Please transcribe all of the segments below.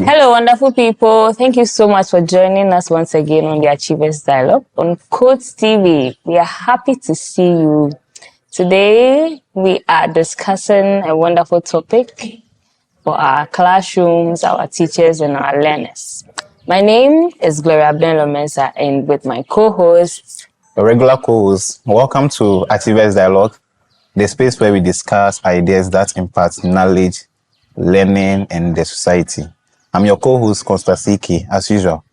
Hello, wonderful people. Thank you so much for joining us once again on the Achievers Dialogue on Codes TV. We are happy to see you. Today, we are discussing a wonderful topic for our classrooms, our teachers, and our learners. My name is Gloria Abdel-Lomensa, and with my co-host, a regular co-host, welcome to Achievers Dialogue, the space where we discuss ideas that impact knowledge, learning, and the society. I'm your co-host, Kostasiki, as usual.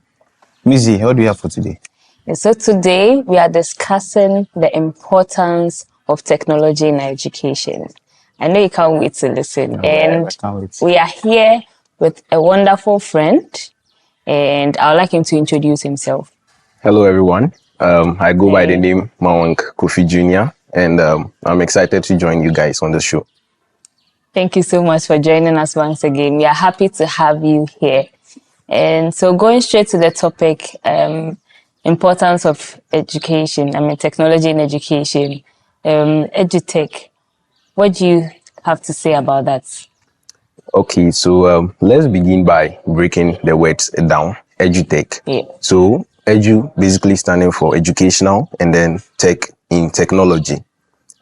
Mizi, what do you have for today? And so today, we are discussing the importance of technology in education. I know you can't wait to listen. I can't wait. We are here with a wonderful friend, and I would like him to introduce himself. Hello, everyone. I go by the name Mawang Kofi Jr., and I'm excited to join you guys on the show. Thank you so much for joining us once again. We are happy to have you here. And so going straight to the topic, importance of education, technology in education, edutech. What do you have to say about that? Okay, so let's begin by breaking the words down. Edutech. Yeah. So edu basically standing for educational, and then tech in technology.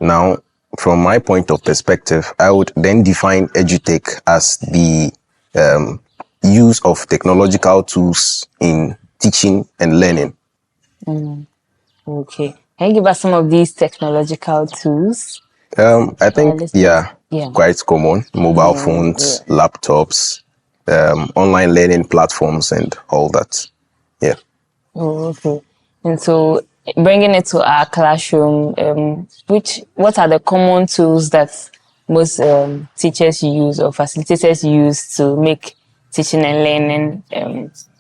Now, from my point of perspective, I would then define edutech as the use of technological tools in teaching and learning. Okay. Can you give us some of these technological tools? I think, quite common. Mobile phones, laptops, online learning platforms, and all that. Yeah. Oh, okay. And so, bringing it to our classroom, what are the common tools that most teachers use or facilitators use to make teaching and learning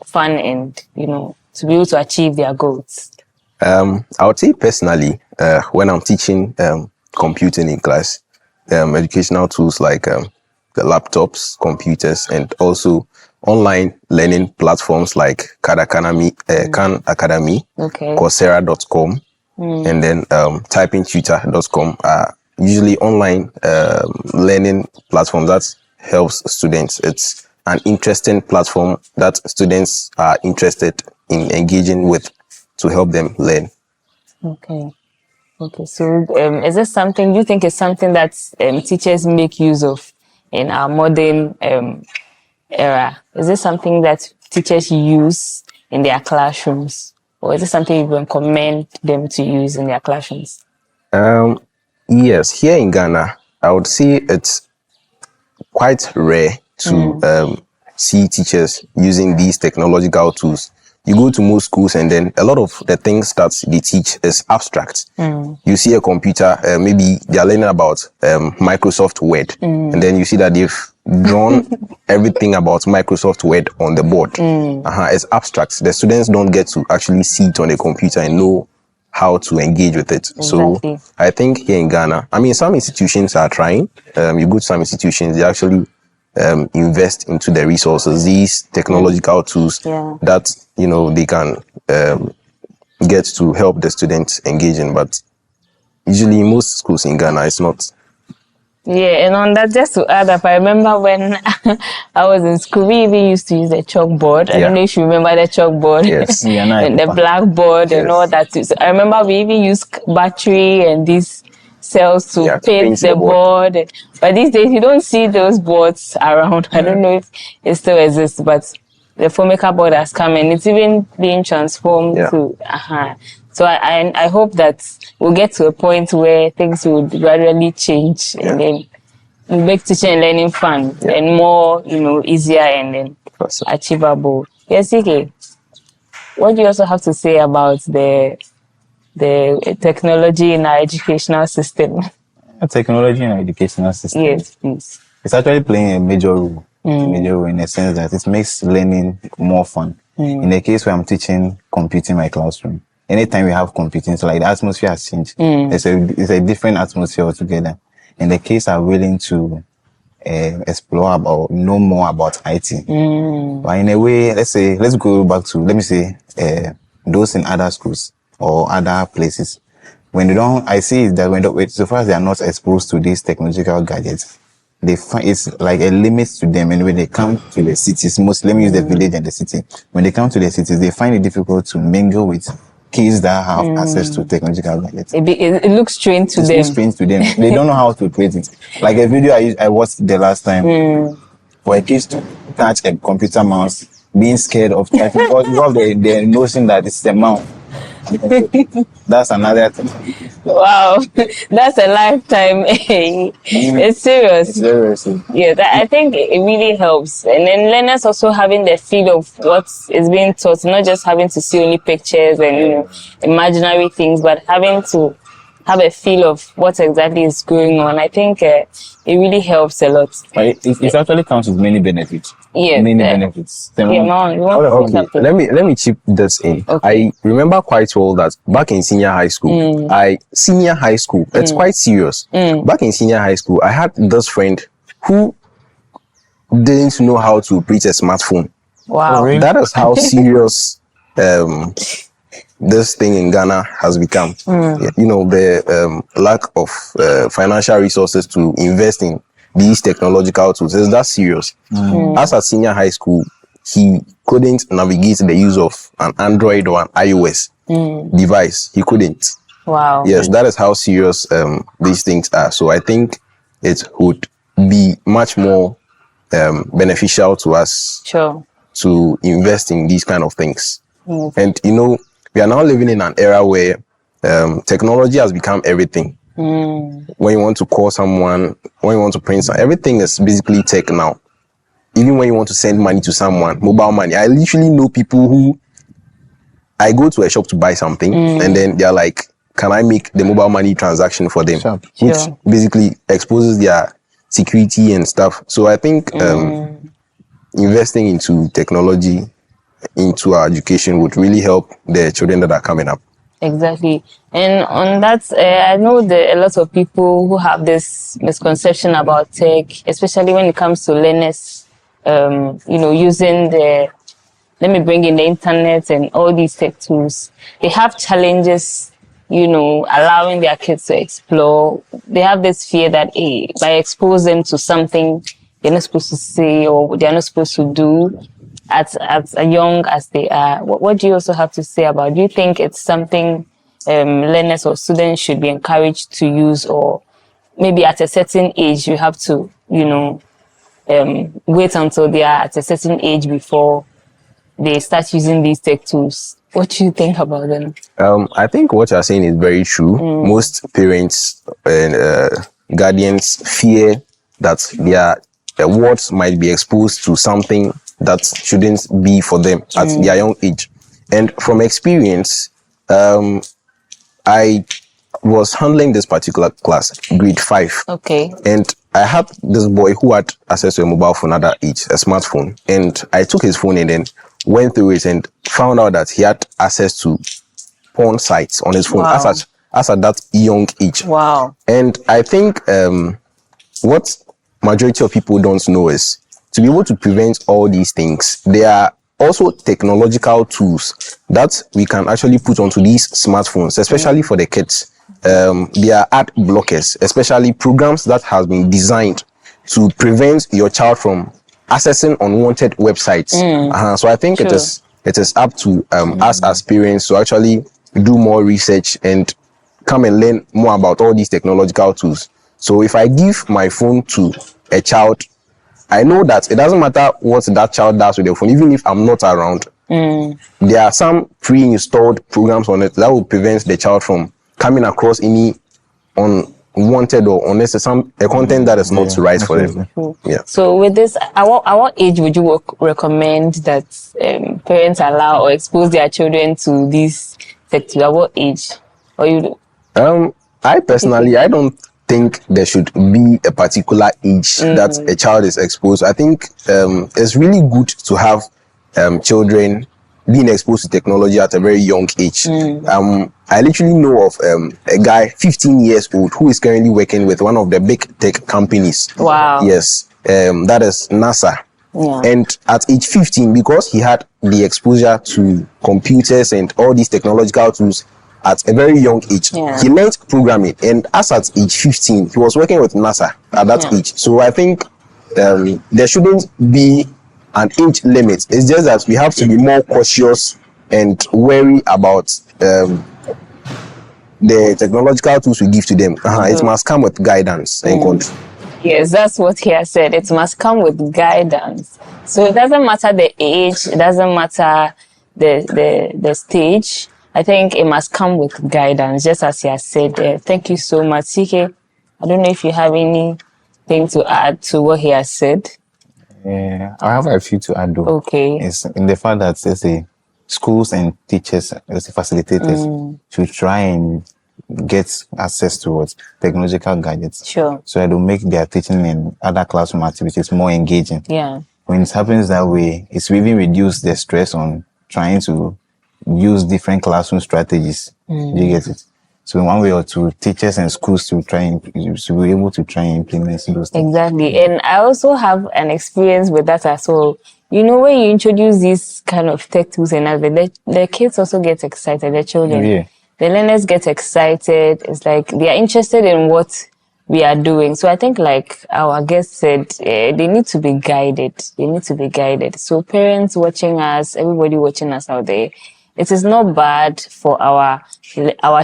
fun and, to be able to achieve their goals? I would say personally, when I'm teaching computing in class, educational tools like the laptops, computers, and also online learning platforms like Khan Academy, Coursera.com, and then typingtutor.com are usually online learning platforms that helps students. It's an interesting platform that students are interested in engaging with to help them learn. Okay. So, is this something you think is something that teachers make use of in our modern era? Is this something that teachers use in their classrooms, or is it something you recommend them to use in their classrooms? Yes, here in Ghana, I would say it's quite rare to see teachers using these technological tools. You go to most schools, and then a lot of the things that they teach is abstract. You see a computer, maybe they are learning about Microsoft Word, and then you see that they've drawn everything about Microsoft Word on the board. It's abstract. The students don't get to actually see it on the computer and know how to engage with it. Exactly. So I think here in Ghana, some institutions are trying. You go to some institutions, they actually invest into the resources, these technological tools that they can get to help the students engage in. But usually in most schools in Ghana, it's not. Yeah, and on that, just to add up, I remember when I was in school, we even used to use the chalkboard. I don't know if you remember the chalkboard. Yes. And the blackboard and all that. So I remember we even used battery and these cells to paint the board. But these days, you don't see those boards around. I don't know if it still exists, but the Formica board has come and it's even being transformed to... So I hope that we'll get to a point where things will gradually change and then make teaching and learning fun and more, easier and then achievable. Yes, okay. What do you also have to say about the technology in our educational system? Technology in our educational system? Yes, please. It's actually playing a major role. In the sense that it makes learning more fun. In the case where I'm teaching computing in my classroom, anytime we have computing, so like the atmosphere has changed. It's a different atmosphere altogether. In the case I'm willing to explore about, know more about IT. But in a way, let's go back to, those in other schools or other places. When they don't, I see that so far as they are not exposed to these technological gadgets, they find it's like a limit to them, and when they come to the cities, mostly let me use the village and the city. When they come to the cities, they find it difficult to mingle with kids that have access to technological gadgets. It looks strange to It's them. so strange to them. They don't know how to create it. Like a video I watched the last time for a kid to touch a computer mouse, being scared of touching because of the notion that it's a mouse. That's another thing. Wow, that's a lifetime. It's serious. It's very serious. Yeah, I think it really helps. And then learners also having the feel of what is being taught, not just having to see only pictures and, you know, imaginary things, but having to have a feel of what exactly is going on. I think it really helps a lot. It actually comes with many benefits. Yes. Many benefits. Okay, let me chip this in. Okay. I remember quite well that back in senior high school, it's quite serious. Back in senior high school, I had this friend who didn't know how to operate a smartphone. Wow. Oh, really? That is how serious this thing in Ghana has become. You know, the lack of financial resources to invest in these technological tools is that serious. As a senior high school, he couldn't navigate the use of an Android or an iOS device. He couldn't. Wow. Yes, that is how serious these things are. So I think it would be much more beneficial to us to invest in these kind of things. And you know, we are now living in an era where technology has become everything. When you want to call someone, when you want to print something, everything is basically tech now. Even when you want to send money to someone, mobile money. I literally know people who I go to a shop to buy something and then they're like, can I make the mobile money transaction for them? Which basically exposes their security and stuff. So I think investing into technology, into our education would really help the children that are coming up. Exactly. And on that, I know there are a lot of people who have this misconception about tech, especially when it comes to learners, you know, using let me bring in the internet and all these tech tools. They have challenges, you know, allowing their kids to explore. They have this fear that, hey, if I expose them to something they're not supposed to say or they're not supposed to do, as young as they are, what do you also have to say about? Do you think it's something learners or students should be encouraged to use, or maybe at a certain age you have to, you know, wait until they are at a certain age before they start using these tech tools? What do you think about them? I think what you're saying is very true. Most parents and guardians fear that their wards might be exposed to something that shouldn't be for them at their young age. And from experience, I was handling this particular class, grade 5. Okay. And I had this boy who had access to a mobile phone at that age, a smartphone. And I took his phone and then went through it and found out that he had access to porn sites on his phone as at that young age. Wow. And I think what majority of people don't know is to be able to prevent all these things, there are also technological tools that we can actually put onto these smartphones, especially for the kids. There are ad blockers, especially programs that have been designed to prevent your child from accessing unwanted websites. So I think it is up to us as parents to actually do more research and come and learn more about all these technological tools. So if I give my phone to a child, I know that it doesn't matter what that child does with their phone, even if I'm not around. There are some pre-installed programs on it that will prevent the child from coming across any unwanted or unnecessary content that is not right for them. Yeah. So with this, at what age would you recommend that parents allow or expose their children to these tech tools? At what age? Or you? I personally, I don't think there should be a particular age that a child is exposed. I think it's really good to have children being exposed to technology at a very young age. I literally know of a guy 15 years old who is currently working with one of the big tech companies. Wow. Yes, that is NASA. Yeah. And at age 15, because he had the exposure to computers and all these technological tools at a very young age. Yeah. He learned programming, and as at age 15, he was working with NASA at that age. So I think there shouldn't be an age limit. It's just that we have to be more cautious and wary about the technological tools we give to them. It must come with guidance and control. Yes, that's what he has said. It must come with guidance. So it doesn't matter the age, it doesn't matter the stage. I think it must come with guidance, just as he has said. Thank you so much, CK. I don't know if you have anything to add to what he has said. I have a few to add though. Okay. It's in the fact that let's say schools and teachers, let's say facilitators, should try and get access towards technological gadgets. Sure. So that will make their teaching and other classroom activities more engaging. Yeah. When it happens that way, it's even reduce the stress on trying to use different classroom strategies. Do you get it? So in one way or two, teachers and schools to try and to be able to try and implement those things. Exactly. And I also have an experience with that as well. You know, when you introduce these kind of tech tools and everything, the kids also get excited, the children. Yeah. The learners get excited. It's like they are interested in what we are doing. So I think, like our guest said, they need to be guided. They need to be guided. So parents watching us, everybody watching us out there, it is not bad for our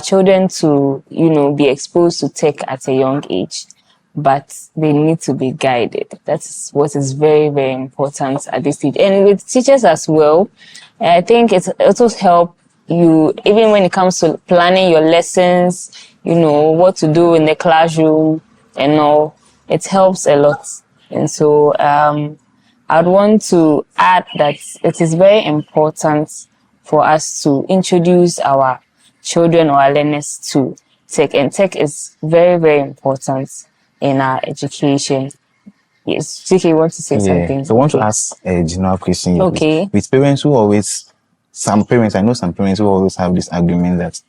children to, you know, be exposed to tech at a young age, but they need to be guided. That's what is very, very important at this stage. And with teachers as well, I think it also help you, even when it comes to planning your lessons, you know, what to do in the classroom and all, it helps a lot. And so I'd want to add that it is very important for us to introduce our children or our learners to tech. And tech is very, very important in our education. Yes, CK, you want to say something? So I want to ask a general question here. Okay. With parents who always, I know some parents who always have this argument that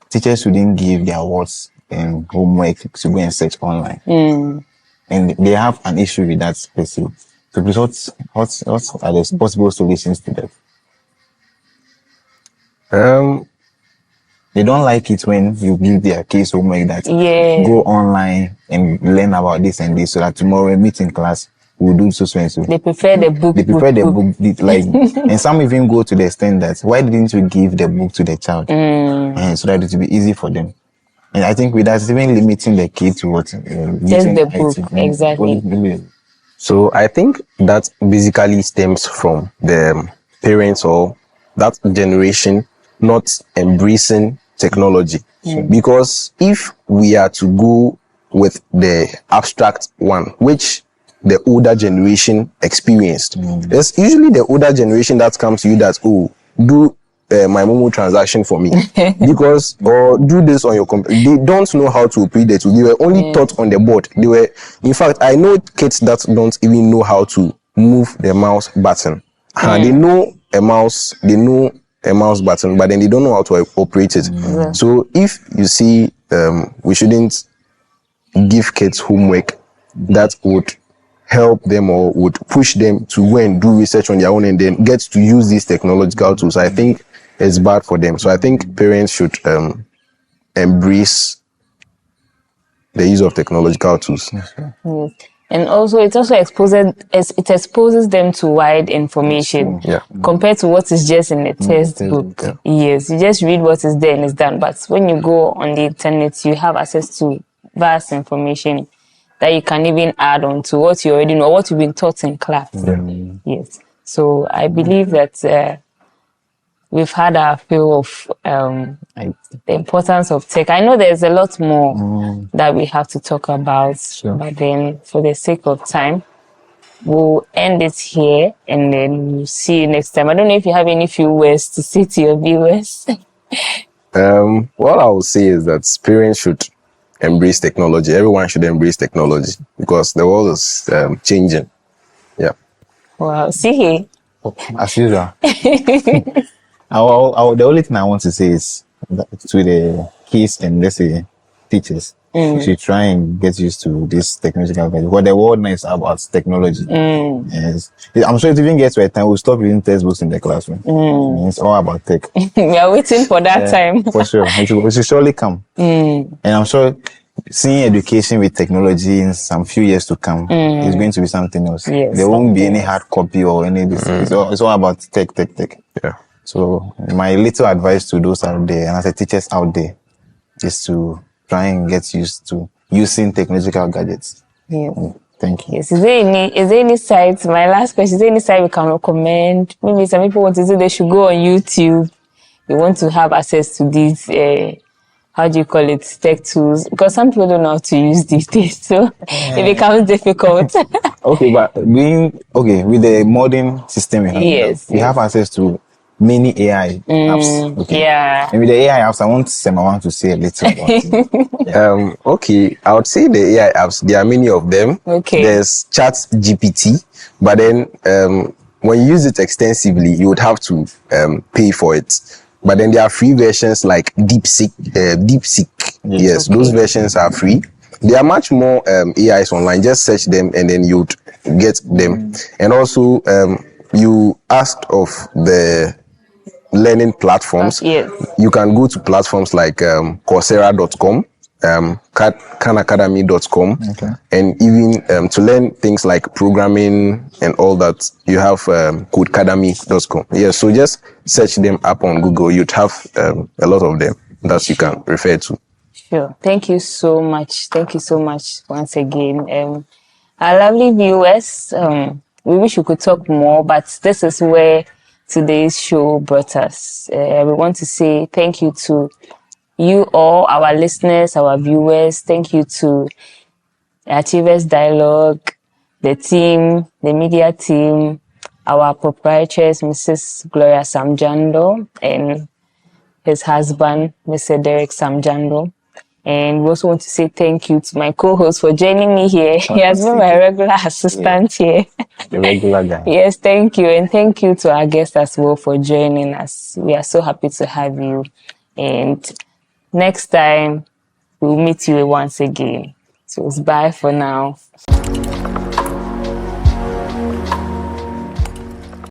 teachers shouldn't give their words and homework to go and search online. And they have an issue with that specifically. So please, what are the possible solutions to that? They don't like it when you give their kids homework that go online and learn about this and this, so that tomorrow we meet in class, we'll do so and so. They prefer the book. They prefer the book, like, and some even go to the extent that why didn't you give the book to the child, and so that it will be easy for them. And I think with that, it's even limiting the kid to what just the book, exactly. So I think that basically stems from the parents or that generation not embracing technology. Because if we are to go with the abstract one, which the older generation experienced, there's usually the older generation that comes to you that, oh, do my Momo transaction for me, because, or do this on your computer. They don't know how to operate it. They were only taught on the board. They were, in fact, I know kids that don't even know how to move the mouse button. They know a mouse button, but then they don't know how to operate it. So if you see, we shouldn't give kids homework that would help them or would push them to go and do research on their own and then get to use these technological tools. I think it's bad for them. So I think parents should embrace the use of technological tools. And also, it also exposes them to wide information compared to what is just in the textbook. Yes, you just read what is there and it's done. But when you go on the internet, you have access to vast information that you can even add on to what you already know, what you've been taught in class. Yes. So I believe that we've had our fill of the importance of tech. I know there's a lot more that we have to talk about, but then for the sake of time, we'll end it here and then we'll see you next time. I don't know if you have any few words to say to your viewers. What I will say is that parents should embrace technology. Everyone should embrace technology because the world is changing. Yeah. Wow. See, as usual. The only thing I want to say is that to the kids and let's say teachers, We should try and get used to this technological gadget. What the world now is about technology. Yes. I'm sure it even gets to a time we'll stop using textbooks in the classroom. It's all about tech. We are waiting for that time. For sure. It will surely come. And I'm sure seeing education with technology in some few years to come is going to be something else. Yes, there won't be any hard copy or any of this. It's all about tech. Yeah. So my little advice to those out there and as a teachers out there is to try and get used to using technological gadgets. Yes. Thank you. Yes. Is there any site? My last question: is there any site we can recommend? Maybe some people want to say they should go on YouTube. They want to have access to these. How do you call it? Tech tools, because some people don't know how to use these days, so it becomes difficult. Okay, but with the modern system we have, Yes, we have access to many AI apps. Okay. Yeah. And with the AI apps, I want to say a little about it. Okay, I would say the AI apps, there are many of them. Okay. There's Chat GPT, but then when you use it extensively, you would have to pay for it. But then there are free versions like DeepSeek. Yes, those versions are free. There are much more AIs online. Just search them and then you'd get them. And also, you asked of the learning platforms. Yes. You can go to platforms like Coursera.com, Khanacademy.com, and even to learn things like programming and all that, you have Codecademy.com. Yeah, so just search them up on Google. You'd have a lot of them that you can refer to. Sure. Thank you so much. Thank you so much once again. Our lovely viewers, we wish we could talk more, but this is where today's show brought us. We want to say thank you to you all, our listeners, our viewers. Thank you to Achievers Dialogue, the team, the media team, our proprietors, Mrs. Gloria Samjando, and his husband, Mr. Derek Samjando. And we also want to say thank you to my co-host for joining me here. He has been my regular assistant here. The regular guy. Yes, thank you. And thank you to our guests as well for joining us. We are so happy to have you. And next time, we'll meet you once again. So it's bye for now.